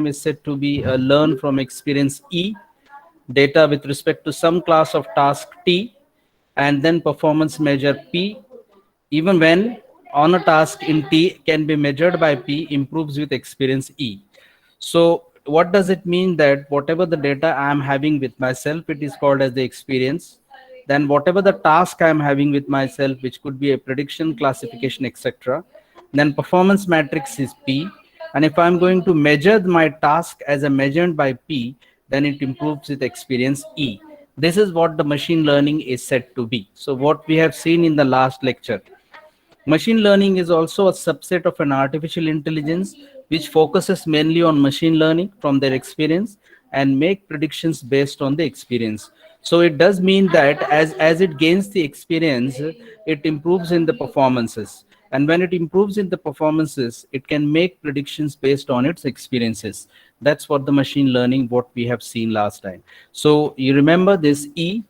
program is said to be a learn from experience E, data with respect to some class of task T, and then performance measure P, even when on a task in T can be measured by P, improves with experience E. So what does it mean? That whatever the data I am having with myself, it is called as the experience. Then whatever the task I am having with myself, which could be a prediction, classification, etc., then performance matrix is P. And if I'm going to measure my task as a measured by P, then it improves with experience E. This is what the machine learning is said to be. So what we have seen in the last lecture, machine learning is also a subset of an artificial intelligence which focuses mainly on machine learning from their experience and make predictions based on the experience. So it does mean that as it gains the experience, it improves in the performances. And when it improves in the performances, it can make predictions based on its experiences. That's what the machine learning, what we have seen last time. So you remember this E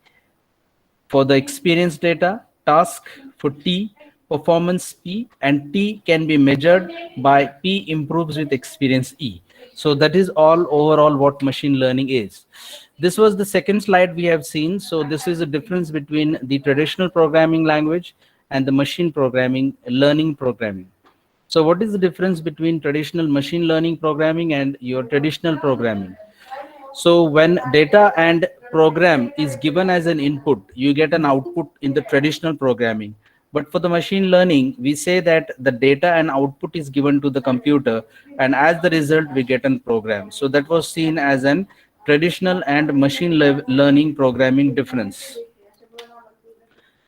for the experience data, task for T, performance P, and T can be measured by P improves with experience E. So that is all overall what machine learning is. This was the second slide we have seen. So this is a difference between the traditional programming language and the machine programming, learning programming. So what is the difference between traditional machine learning programming and your traditional programming? So when data and program is given as an input, you get an output in the traditional programming. But for the machine learning, we say that the data and output is given to the computer, and as the result, we get a program. So that was seen as an traditional and machine learning programming difference.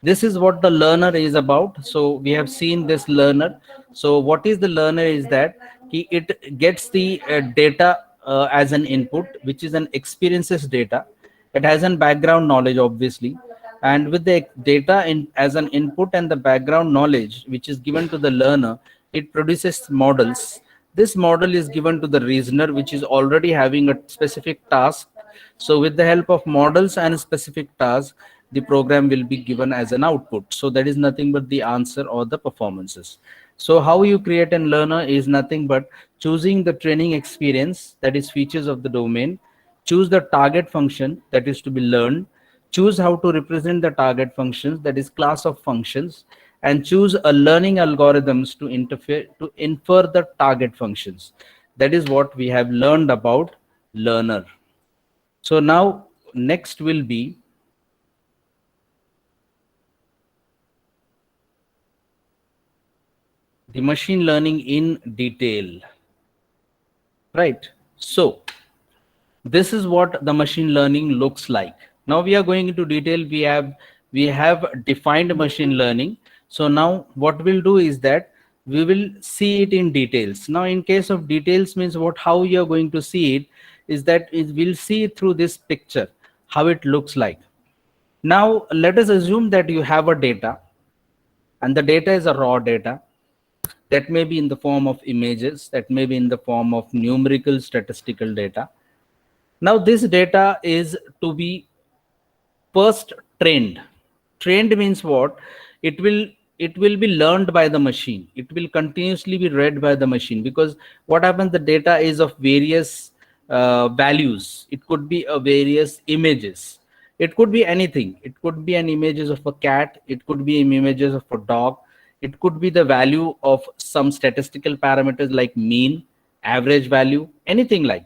This is what the learner is about. So we have seen this learner. So what is the learner is that it gets the data as an input, which is an experiences data. It has a background knowledge, obviously, and with the data in as an input and the background knowledge which is given to the learner, it produces models. This model is given to the reasoner, which is already having a specific task. So with the help of models and specific tasks, the program will be given as an output. So that is nothing but the answer or the performances. So how you create a learner is nothing but choosing the training experience, that is features of the domain, choose the target function that is to be learned, choose how to represent the target functions, that is class of functions, and choose a learning algorithms to interfere to infer the target functions. That is what we have learned about learner. So now next will be the machine learning in detail, right? So this is what the machine learning looks like. Now we are going into detail. We have defined machine learning. So now what we'll do is that we will see it in details. Now in case of details means what, how you're going to see it is that we'll see it through this picture, how it looks like. Now let us assume that you have a data, and the data is a raw data that may be in the form of images, that may be in the form of numerical statistical data. Now this data is to be first trained. Trained means what? It will be learned by the machine. It will continuously be read by the machine, because what happens, the data is of various values. It could be a various images. It could be anything. It could be an images of a cat. It could be images of a dog. It could be the value of some statistical parameters like mean, average value, anything like.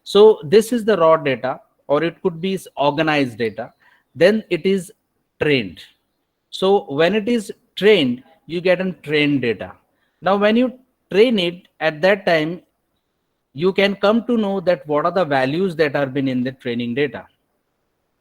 So this is the raw data, or it could be organized data. Then it is trained. So when it is trained, you get a trained data. Now when you train it, at that time you can come to know that what are the values that are been in the training data.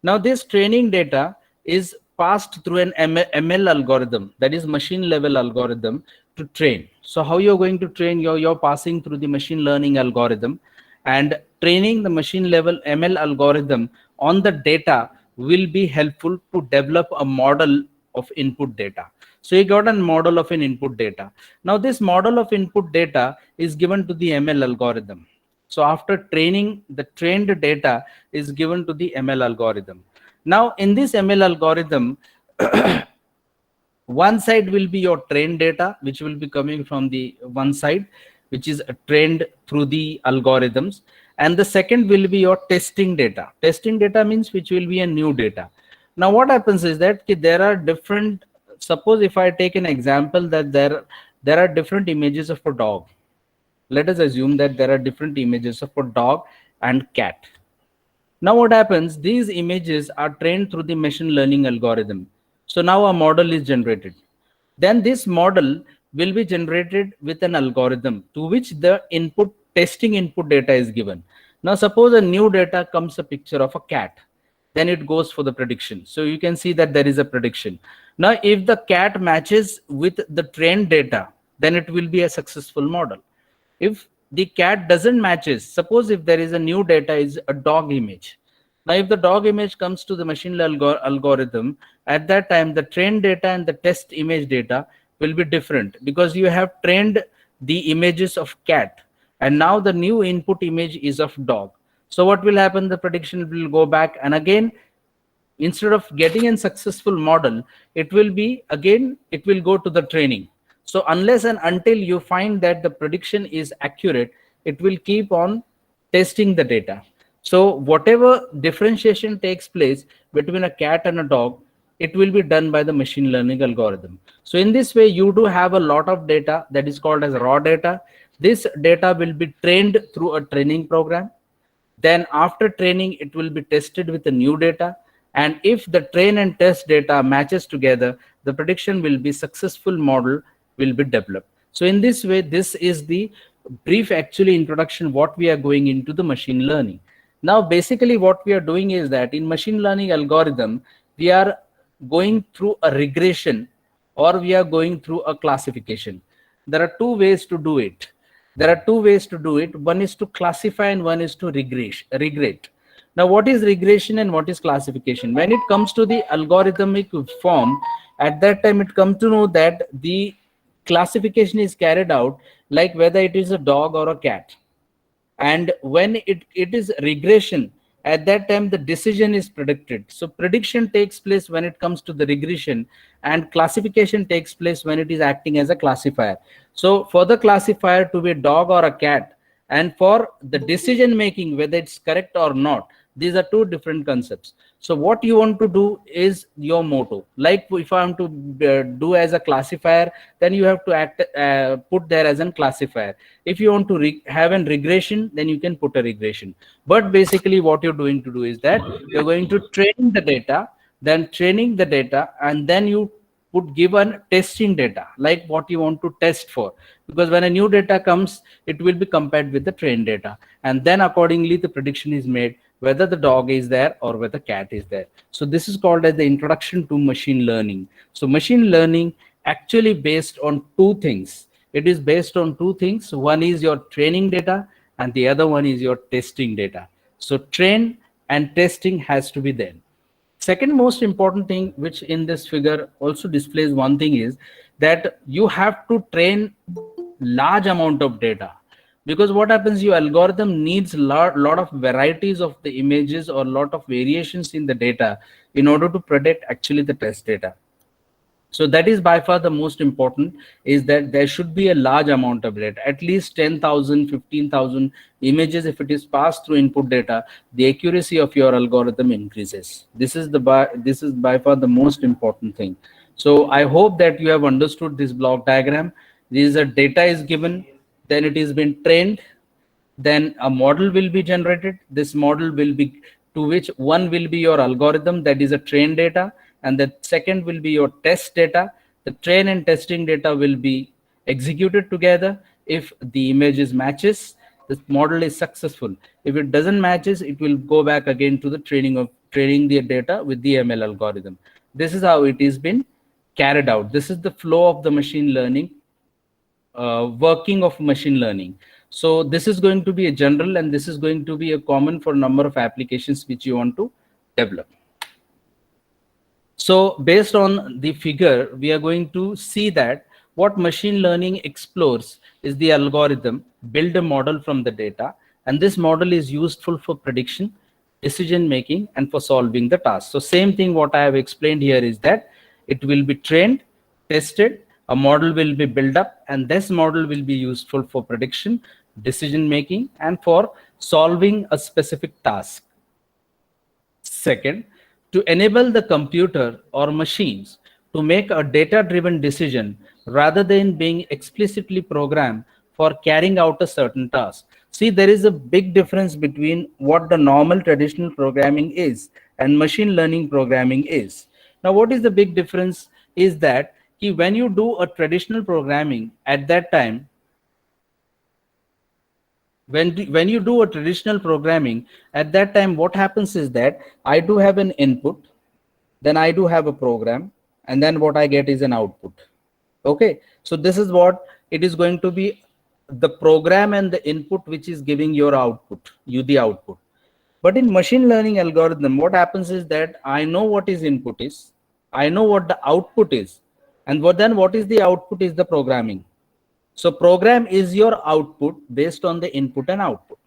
Now this training data is passed through an ML algorithm, that is machine level algorithm, to train. So how you're going to train, you're passing through the machine learning algorithm, and training the machine level ML algorithm on the data will be helpful to develop a model of input data. So you got a model of an input data. Now this model of input data is given to the ML algorithm. So after training, the trained data is given to the ML algorithm. Now in this ML algorithm, one side will be your trained data, which will be coming from the one side, which is trained through the algorithms. And the second will be your testing data. Testing data means which will be a new data. Now what happens is that there are different, suppose if I take an example that there are different images of a dog. Let us assume that there are different images of a dog and cat. Now what happens, these images are trained through the machine learning algorithm. So now a model is generated. Then this model will be generated with an algorithm to which the input testing input data is given. Now suppose a new data comes a picture of a cat, then it goes for the prediction. So you can see that there is a prediction. Now if the cat matches with the trained data, then it will be a successful model. If the cat doesn't matches, suppose if there is a new data is a dog image. Now if the dog image comes to the machine algorithm, at that time the trained data and the test image data will be different, because you have trained the images of cat and now the new input image is of dog. So what will happen, the prediction will go back, and again instead of getting a successful model, it will be again, it will go to the training. So unless and until you find that the prediction is accurate, it will keep on testing the data. So whatever differentiation takes place between a cat and a dog, it will be done by the machine learning algorithm. So in this way, you do have a lot of data that is called as raw data. This data will be trained through a training program. Then after training, it will be tested with the new data. And if the train and test data matches together, the prediction will be successful model will be developed. So in this way, this is the brief actually introduction what we are going into the machine learning. Now basically what we are doing is that in machine learning algorithm, we are going through a regression or we are going through a classification. There are two ways to do it. There are two ways to do it. One is to classify and one is to regrade. Now, what is regression and what is classification? When it comes to the algorithmic form, at that time it comes to know that the classification is carried out like whether it is a dog or a cat. And when it is regression, at that time the decision is predicted. So prediction takes place when it comes to the regression, and classification takes place when it is acting as a classifier. So for the classifier to be a dog or a cat, and for the decision making whether it's correct or not, these are two different concepts. So what you want to do is your motto. Like if I am to do as a classifier, then you have to act put there as a classifier. If you want to have a regression, then you can put a regression. But basically what you're going to do is that you're going to train the data, then training the data, and then you put given testing data, like what you want to test for. Because when a new data comes, it will be compared with the trained data. And then accordingly, the prediction is made whether the dog is there or whether cat is there. So this is called as the introduction to machine learning. So machine learning actually based on two things. It is based on two things. One is your training data and the other one is your testing data. So train and testing has to be there. Second most important thing, which in this figure also displays one thing, is that you have to train large amount of data. Because what happens, your algorithm needs lot of varieties of the images or lot of variations in the data in order to predict actually the test data. So that is by far the most important, is that there should be a large amount of data, at least 10,000, 15,000 images. If it is passed through input data, the accuracy of your algorithm increases. This is by far the most important thing. So I hope that you have understood this block diagram. This is a data is given, then it is been trained, then a model will be generated. This model will be, to which one will be your algorithm, that is a trained data, and the second will be your test data. The train and testing data will be executed together. If the images matches, the model is successful. If it doesn't matches, it will go back again to the training the data with the ML algorithm. This is how it is been carried out. This is the flow of the machine learning, working of machine learning. So this is going to be a general, and this is going to be a common for number of applications which you want to develop. So based on the figure, we are going to see that what machine learning explores is the algorithm, build a model from the data, and this model is useful for prediction, decision making, and for solving the task. So same thing what I have explained here is that it will be trained, tested, a model will be built up, and this model will be useful for prediction, decision making, and for solving a specific task. Second, to enable the computer or machines to make a data-driven decision rather than being explicitly programmed for carrying out a certain task. See, there is a big difference between what the normal traditional programming is and machine learning programming is. Now, what is the big difference is that when you do a traditional programming at that time, when you do a traditional programming at that time, what happens is that I do have an input, then I do have a program, and then what I get is an output. Okay, so this is what it is going to be, the program and the input which is giving your output, the output. But in machine learning algorithm, what happens is that I know what is input is, I know what the output is, and what is the output is the programming. So program is your output based on the input and output.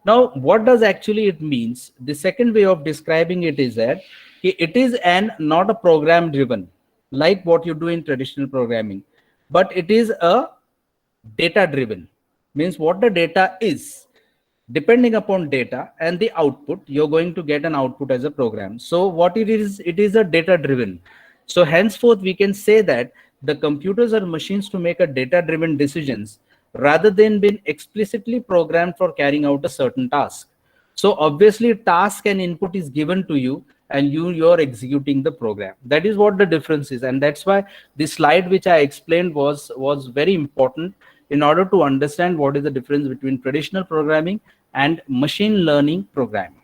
Now, what does actually it means? The second way of describing it is that it is not a program driven like what you do in traditional programming, but it is a data driven. Means what the data is, depending upon data and the output, you're going to get an output as a program. So what it is a data driven. So henceforth we can say that the computers are machines to make a data driven decisions rather than being explicitly programmed for carrying out a certain task. So obviously task and input is given to you and you're executing the program. That is what the difference is, and that's why this slide which I explained was very important in order to understand what is the difference between traditional programming and machine learning programming.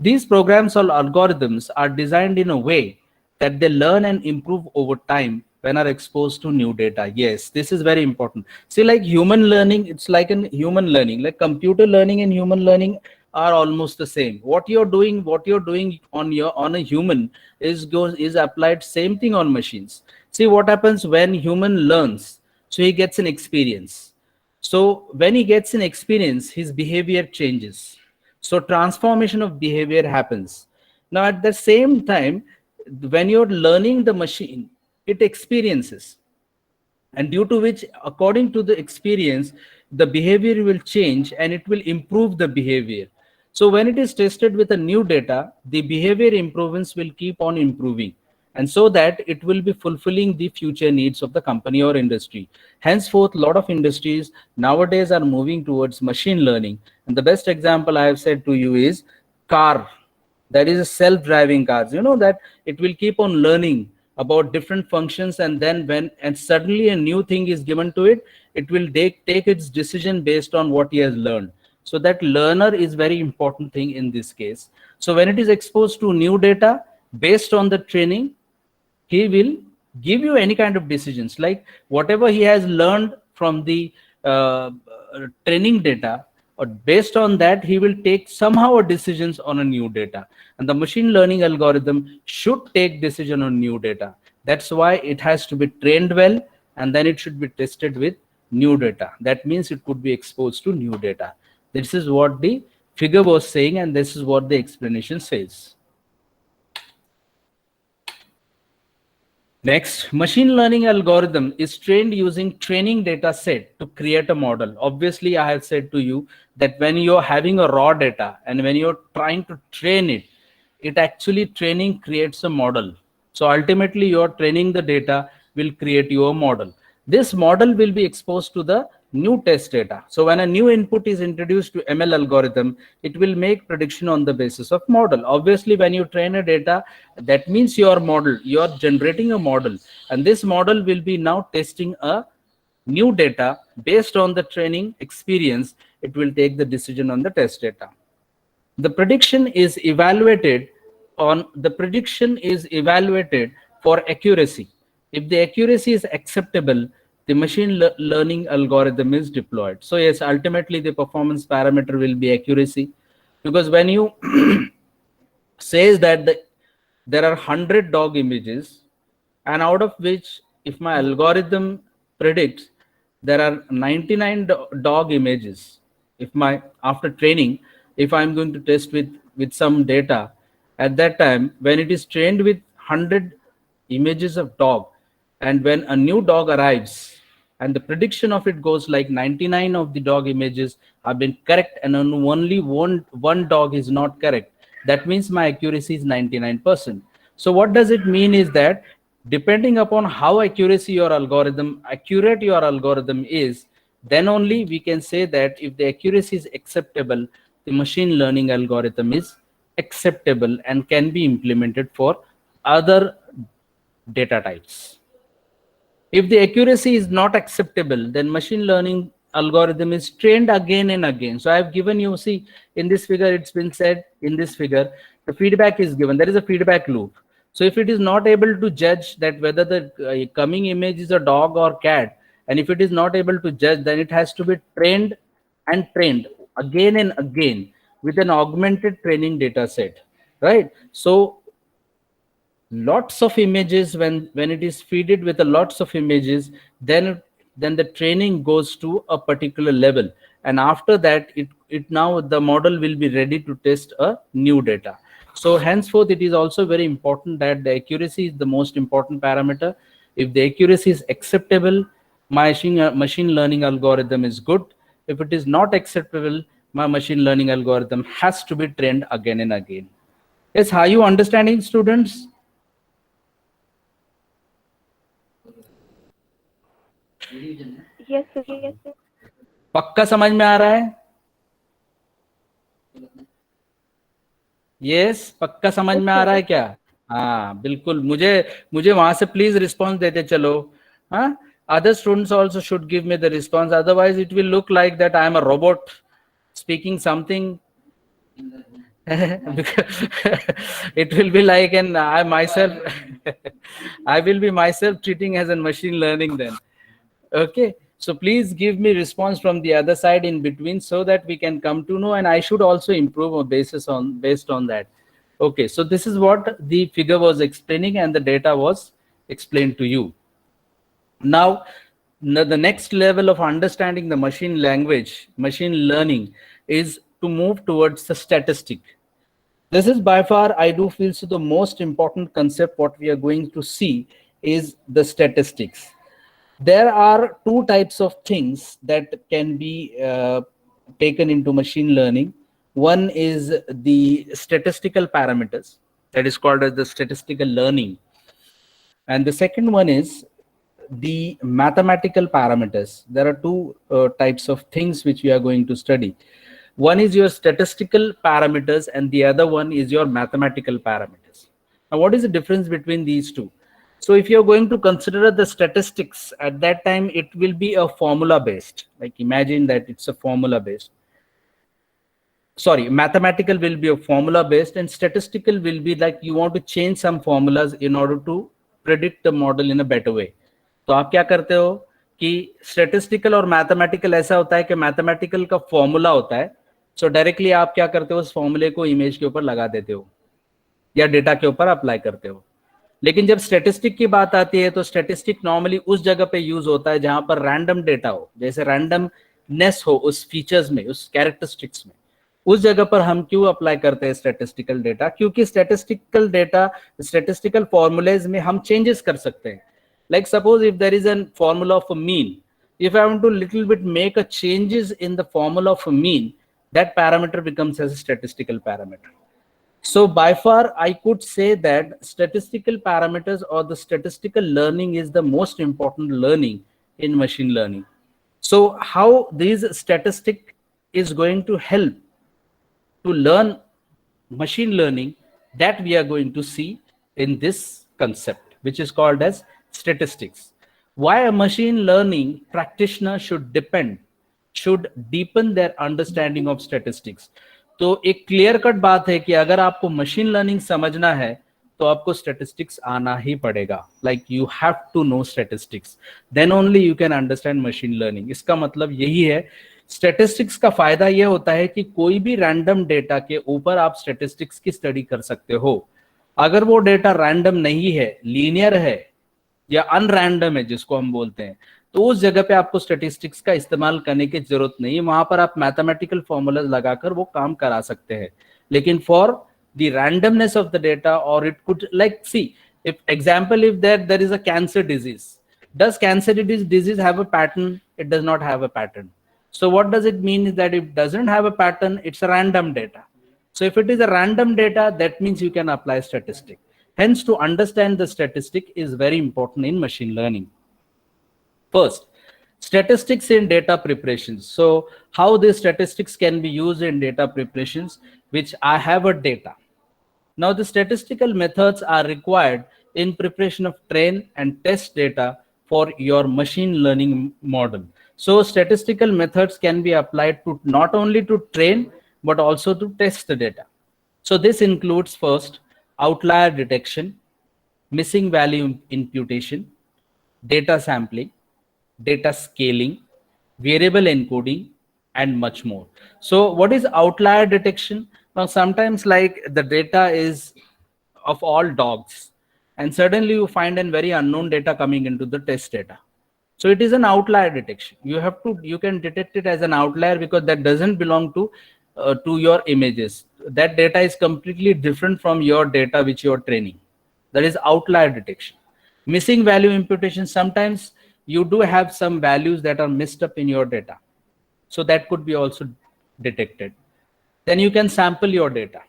These programs or algorithms are designed in a way that they learn and improve over time when are exposed to new data. Yes, this is very important. See, like human learning, it's like an human learning, like computer learning and human learning are almost the same. What you're doing on a human is applied same thing on machines. See what happens when human learns. So he gets an experience. So when he gets an experience, his behavior changes. So transformation of behavior happens. Now at the same time, when you're learning the machine, it experiences, and due to which, according to the experience, the behavior will change and it will improve the behavior. So when it is tested with a new data, the behavior improvements will keep on improving, and so that it will be fulfilling the future needs of the company or industry. Henceforth, a lot of industries nowadays are moving towards machine learning, and the best example I have said to you is car. That is a self-driving cars. You know that it will keep on learning about different functions, and then and suddenly a new thing is given to it, it will take its decision based on what he has learned. So that learner is very important thing in this case. So when it is exposed to new data based on the training, he will give you any kind of decisions, like whatever he has learned from the training data, or based on that he will take somehow a decisions on a new data, and the machine learning algorithm should take decision on new data. That's why it has to be trained well, and then it should be tested with new data. That means it could be exposed to new data. This is what the figure was saying, and this is what the explanation says. Next, machine learning algorithm is trained using training data set to create a model. Obviously, I have said to you that when you're having a raw data and when you're trying to train it, it actually training creates a model. So ultimately, you're training the data will create your model. This model will be exposed to the new test data. So when a new input is introduced to ML algorithm, it will make prediction on the basis of model. Obviously, when you train a data, that means your model, you're generating a model, and this model will be now testing a new data based on the training experience. It will take the decision on the test data. The prediction is evaluated for accuracy. If the accuracy is acceptable, the machine learning algorithm is deployed. So yes, ultimately the performance parameter will be accuracy, because when you says that there are 100 dog images, and out of which, if my algorithm predicts there are 99 dog images, if my after training, if I'm going to test with some data, at that time when it is trained with 100 images of dog, and when a new dog arrives and the prediction of it goes like 99 of the dog images have been correct and only one dog is not correct, that means my accuracy is 99%. So what does it mean is that depending upon how accurate your algorithm is, then only we can say that if the accuracy is acceptable, the machine learning algorithm is acceptable and can be implemented for other data types. If the accuracy is not acceptable, then machine learning algorithm is trained again and again. So I have given you, see, in this figure, it's been said in this figure, the feedback is given. There is a feedback loop. So if it is not able to judge that whether the coming image is a dog or cat, and if it is not able to judge, then it has to be trained and trained again and again with an augmented training data set, right? So lots of images, when it is feeded with a lots of images, then the training goes to a particular level, and after that it now the model will be ready to test a new data. So henceforth it is also very important that the accuracy is the most important parameter. If the accuracy is acceptable, my machine learning algorithm is good. If it is not acceptable, my machine learning algorithm has to be trained again and again. Yes, are you understanding, students? Yes, sir. Yes, sir. पक्का समझ में आ रहा है? Yes, पक्का समझ में आ रहा है क्या? हाँ बिल्कुल, मुझे वहां से प्लीज रिस्पॉन्स देते चलो. हाँ, other students also should give me the response, otherwise it will look like that I am a robot speaking something. It will be like, and I myself I will be myself treating as a machine learning then. Okay, so please give me response from the other side in between so that we can come to know, and I should also improve based on that. Okay, so this is what the figure was explaining and the data was explained to you. Now the next level of understanding the machine learning is to move towards the statistic. This is by far, I do feel, so the most important concept what we are going to see is the statistics. There are two types of things that can be taken into machine learning. One is the statistical parameters, that is called as the statistical learning. And the second one is the mathematical parameters. There are two types of things which we are going to study. One is your statistical parameters and the other one is your mathematical parameters. Now, what is the difference between these two? So if you're going to consider the statistics, at that time, it will be a formula based. Like imagine that it's a formula based. Sorry, mathematical will be a formula based and statistical will be like you want to change some formulas in order to predict the model in a better way. तो आप क्या करते हो कि statistical और mathematical ऐसा होता है कि मैथमेटिकल का फॉर्मूला होता है, सो डायरेक्टली आप क्या करते हो, उस फॉर्मूले को इमेज के ऊपर लगा देते हो या डेटा के ऊपर अप्लाई करते हो. लेकिन जब स्टैटिस्टिक की बात आती है तो स्टैटिस्टिक नॉर्मली उस जगह पे यूज होता है जहां पर रैंडम डेटा हो, जैसे रैंडमनेस हो उस फीचर्स में, उस कैरेक्टरिस्टिक्स में. उस जगह पर हम क्यों अप्लाई करते हैं स्टैटिस्टिकल डेटा? क्योंकि स्टैटिस्टिकल डेटा, स्टैटिस्टिकल फॉर्मूलेज में हम चेंजेस कर सकते हैं. Like suppose if there is a formula of a mean, if I want to little bit make a changes in the formula of a mean, that parameter becomes as a statistical parameter. So by far I could say that statistical parameters or the statistical learning is the most important learning in machine learning. So how these statistic is going to help to learn machine learning, that we are going to see in this concept, which is called as statistics. Why a machine learning practitioner should deepen their understanding of statistics. तो एक clear cut बात है कि अगर आपको machine learning समझना है तो आपको स्टैटिस्टिक्स आना ही पड़ेगा. Like you have to know statistics, then only you can understand machine learning. इसका मतलब यही है, स्टैटिस्टिक्स का फायदा यह होता है कि कोई भी रैंडम डेटा के ऊपर आप स्टैटिस्टिक्स की स्टडी कर सकते हो. अगर वो डेटा रैंडम नहीं है, लीनियर है या अनरैंडम है जिसको हम बोलते हैं, तो उस जगह पे आपको स्टैटिस्टिक्स का इस्तेमाल करने की जरूरत नहीं है. वहां पर आप मैथमेटिकल फॉर्मूलाज लगाकर वो काम करा सकते हैं. लेकिन for the randomness of the data, और it could like see if example, if there is a cancer disease, Does cancer disease have a pattern? It does not have a pattern. So what does it mean is that if it doesn't have a pattern, it's a random data. So if it is a random data, that means you can apply statistic. Hence, to understand the statistic is very important in machine learning. First, statistics in data preparations. So how these statistics can be used in data preparations, which I have a data. Now the statistical methods are required in preparation of train and test data for your machine learning model. So statistical methods can be applied to not only to train, but also to test the data. So this includes first outlier detection, missing value imputation, data sampling, data scaling, variable encoding, and much more. So what is outlier detection? Now, sometimes like the data is of all dogs, and suddenly you find a very unknown data coming into the test data. So it is an outlier detection. You can detect it as an outlier because that doesn't belong to your images. That data is completely different from your data which you're training. That is outlier detection. Missing value imputation, sometimes you do have some values that are messed up in your data. So that could be also detected. Then you can sample your data.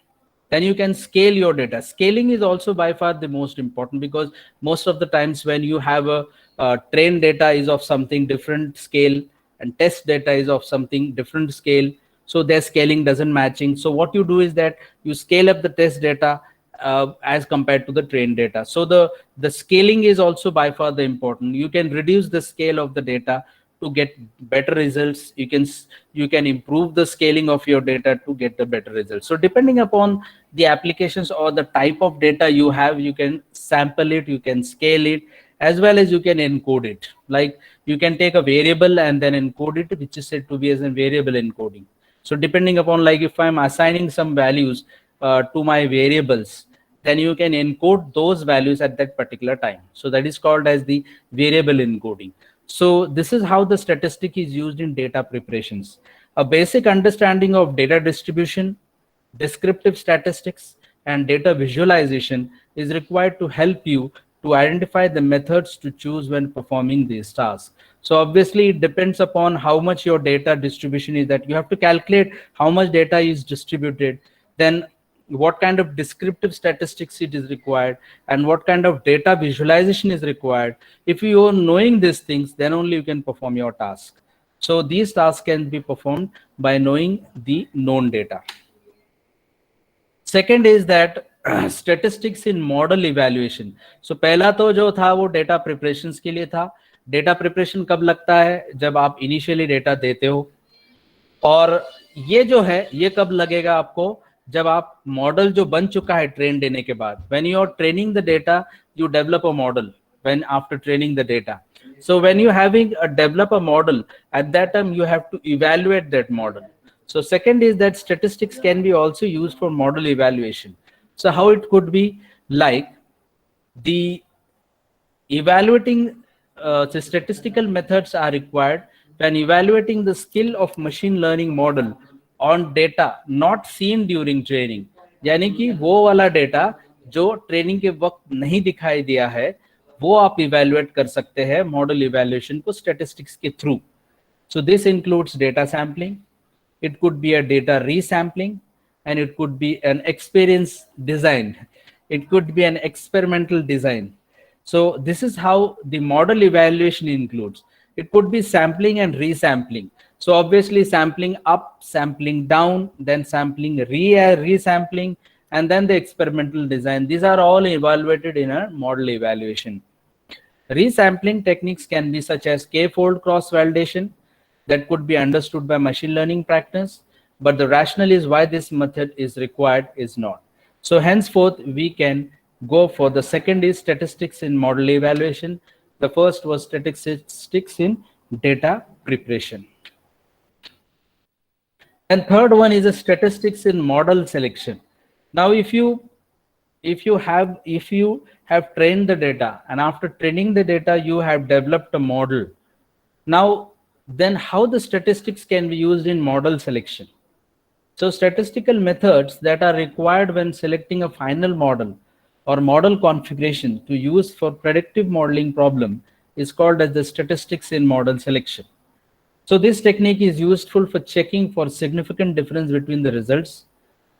Then you can scale your data. Scaling is also by far the most important, because most of the times when you have a trained data is of something different scale and test data is of something different scale, so their scaling doesn't matching. So what you do is that you scale up the test data as compared to the trained data. So the scaling is also by far the important. You can reduce the scale of the data to get better results. You can improve the scaling of your data to get the better results. So depending upon the applications or the type of data you have, you can sample it, you can scale it, as well as you can encode it. Like you can take a variable and then encode it, which is said to be as a variable encoding. So depending upon, like if I'm assigning some values to my variables, then you can encode those values at that particular time. So that is called as the variable encoding. So this is how the statistic is used in data preparations. A basic understanding of data distribution, descriptive statistics, and data visualization is required to help you to identify the methods to choose when performing these tasks. So obviously it depends upon how much your data distribution is, that you have to calculate how much data is distributed, then what kind of descriptive statistics it is required, and what kind of data visualization is required. If you are knowing these things, then only you can perform your task. So these tasks can be performed by knowing the known data. Second is that statistics in model evaluation. So पहला तो जो था वो data preparations के लिए था. Data preparation कब लगता है? जब आप initially data देते हो. और ये जो है ये कब लगेगा आपको? जब आप मॉडल जो बन चुका है ट्रेन देने के बाद. When you are training the data, you develop a model. When after training the data, so when you having a develop a model, at that time you have to evaluate that model. So second is that statistics can be also used for model evaluation. So how it could be, like the evaluating the statistical methods are required when evaluating the skill of machine learning model on data not seen during training. यानी कि वो वाला data जो training के वक्त नहीं दिखाई दिया है, वो आप इवेल्युएट कर सकते हैं मॉडल इवेल्युएशन को स्टैटिस्टिक्स के through. So this includes data sampling, it could be a data resampling, and it could be an experience design, it could be an experimental design. So this is how the model evaluation includes. It could be sampling and resampling. So obviously sampling up, sampling down, then sampling, resampling, and then the experimental design. These are all evaluated in a model evaluation. Resampling techniques can be such as k-fold cross-validation, that could be understood by machine learning practice, but the rationale is why this method is required is not. So henceforth, we can go for the second is statistics in model evaluation. The first was statistics in data preparation. And third one is a statistics in model selection. Now, if you have trained the data, and after training the data, you have developed a model. Now, then how the statistics can be used in model selection? So statistical methods that are required when selecting a final model or model configuration to use for predictive modeling problem is called as the statistics in model selection. So this technique is useful for checking for significant difference between the results,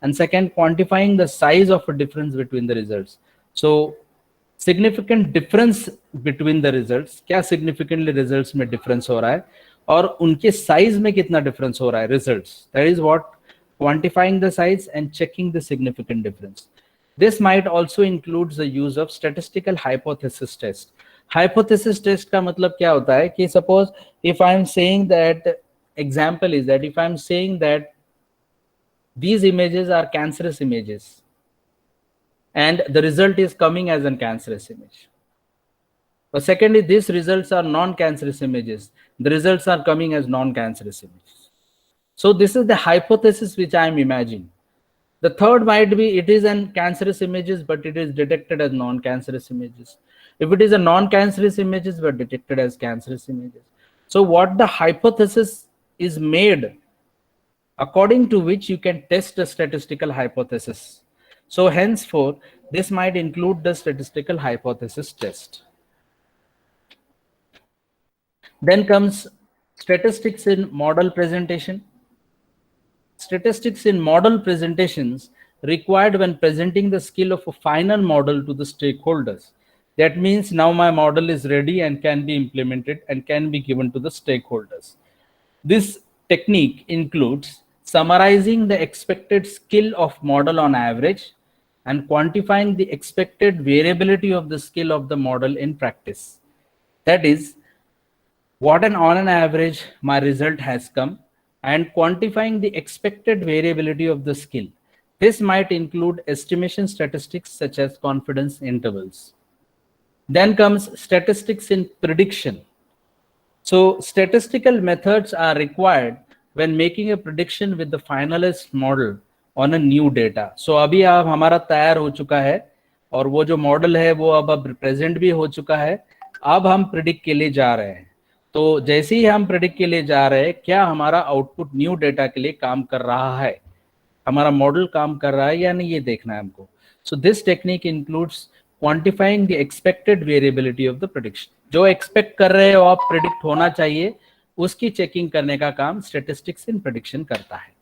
and second, quantifying the size of a difference between the results. So significant difference between the results, क्या significantly results में difference हो रहा है और उनके size में कितना difference हो रहा है results. That is what quantifying the size and checking the significant difference. This might also include the use of statistical hypothesis test. Hypothesis test का मतलब क्या होता है कि suppose if I am saying that, example is that if I am saying that these images are cancerous images and the result is coming as a cancerous image. But secondly, these results are non-cancerous images. The results are coming as non-cancerous images. So this is the hypothesis which I am imagining. The third might be it is an cancerous images, but it is detected as non-cancerous images. If it is a non-cancerous images, but detected as cancerous images. So what the hypothesis is made, according to which you can test a statistical hypothesis. So henceforth, this might include the statistical hypothesis test. Then comes statistics in model presentation. Statistics in model presentations required when presenting the skill of a final model to the stakeholders. That means now my model is ready and can be implemented and can be given to the stakeholders. This technique includes summarizing the expected skill of model on average and quantifying the expected variability of the skill of the model in practice. That is, on an average my result has come, and quantifying the expected variability of the skill. This might include estimation statistics such as confidence intervals. Then comes statistics in prediction. So statistical methods are required when making a prediction with the finalist model on a new data. So अभी आप हमारा तैयार हो चुका है और वो जो मॉडल है वो अब प्रेजेंट भी हो चुका है. अब हम प्रिडिक्ट के लिए जा रहे हैं. तो जैसे ही हम प्रिडिक्ट के लिए जा रहे हैं, क्या हमारा आउटपुट न्यू डेटा के लिए काम कर रहा है, हमारा मॉडल काम कर रहा है या नहीं, ये देखना है हमको. So this technique includes quantifying the expected variability of the prediction. जो एक्सपेक्ट कर रहे हो आप प्रिडिक्ट होना चाहिए, उसकी चेकिंग करने का काम स्टैटिस्टिक्स इन प्रेडिक्शन करता है.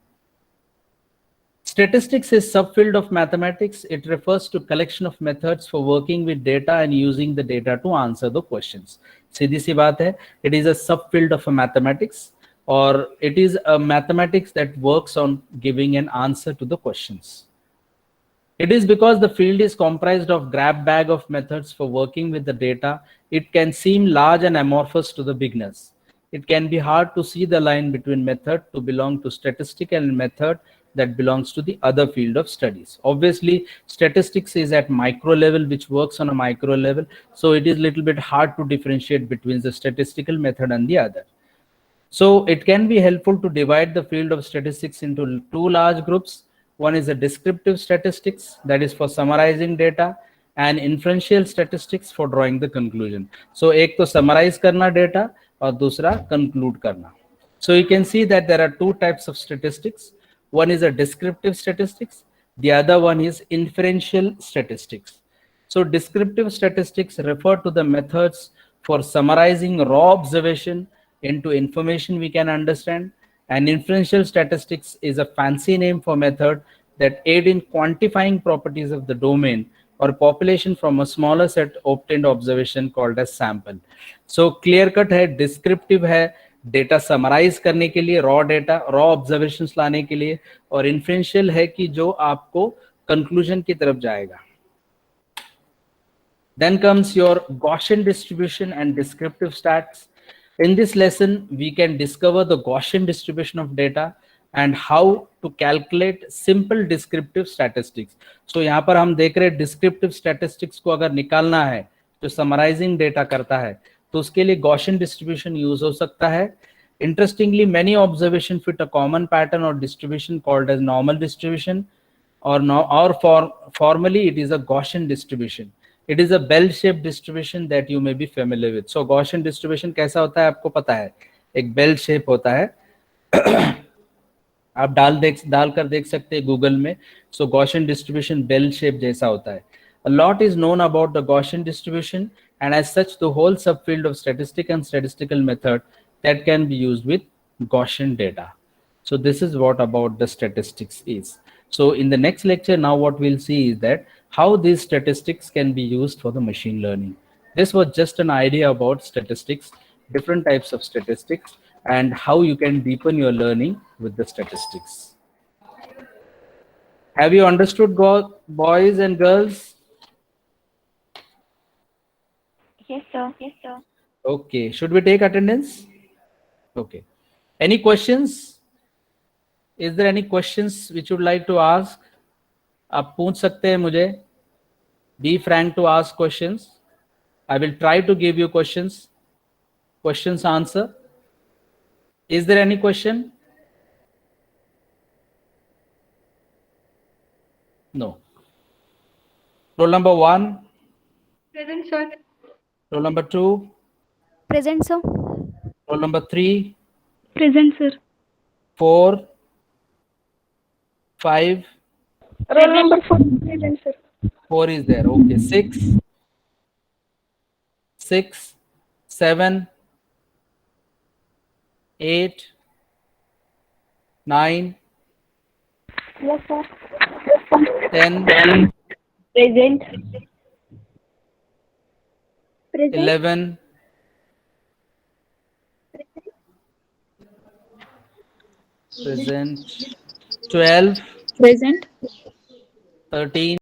Statistics is subfield of mathematics. It refers to collection of methods for working with data and using the data to answer the questions. सीधी सी बात है, it is a subfield of a mathematics, or it is a mathematics that works on giving an answer to the questions. It is because the field is comprised of grab bag of methods for working with the data. It can seem large and amorphous to the beginners. It can be hard to see the line between method to belong to statistical and method that belongs to the other field of studies. Obviously, statistics is at micro level, which works on a micro level. So it is a little bit hard to differentiate between the statistical method and the other. So it can be helpful to divide the field of statistics into two large groups. One is a descriptive statistics, that is for summarizing data, and inferential statistics for drawing the conclusion. So एक तो summarize करना data और दूसरा conclude करना. So you can see that there are two types of statistics. One is a descriptive statistics. The other one is inferential statistics. So descriptive statistics refer to the methods for summarizing raw observation into information we can understand. And inferential statistics is a fancy name for method that aid in quantifying properties of the domain or population from a smaller set obtained observation called as sample. So clear cut है, descriptive है, data summarise करने के लिए, raw data, raw observations लाने के लिए, और inferential है कि जो आपको कंक्लूजन की तरफ जाएगा. Then comes your Gaussian distribution and descriptive stats. In this lesson, we can discover the Gaussian distribution of data and how to calculate simple descriptive statistics. So यहाँ पर हम देख रहे हैं descriptive statistics को अगर निकालना है, जो summarizing data करता है, तो उसके लिए Gaussian distribution use हो सकता है. Interestingly, many observations fit a common pattern or distribution called as normal distribution, or formally it is a Gaussian distribution. It is a bell-shaped distribution that you may be familiar with. So Gaussian distribution कैसा होता है आपको पता है, एक bell shape होता है. आप डाल कर देख सकते हैं गूगल में. So Gaussian distribution bell shape जैसा होता है. A lot is known about the Gaussian distribution and as such the whole subfield of statistic and statistical method that can be used with Gaussian data. So this is what about the statistics is. So in the next lecture, now what we'll see is that how these statistics can be used for the machine learning. This was just an idea about statistics, different types of statistics, and how you can deepen your learning with the statistics. Have you understood, boys and girls? Yes, sir. Yes, sir. Okay, should we take attendance? Okay. Any questions? Is there any questions which you would like to ask? आप पूछ सकते हैं मुझे. Be frank to ask questions. I will try to give you questions. Questions answer. Is there any question? No. Roll number 1. Present, sir. Roll number 2. Present, sir. Roll number 3. Present, sir. 4. 5. Roll number 4. Present, sir. 4 is there. Okay. 6. 6. 7. 8. 9. Yes, sir. 10. Present. Present. 11. 12. Present. 13.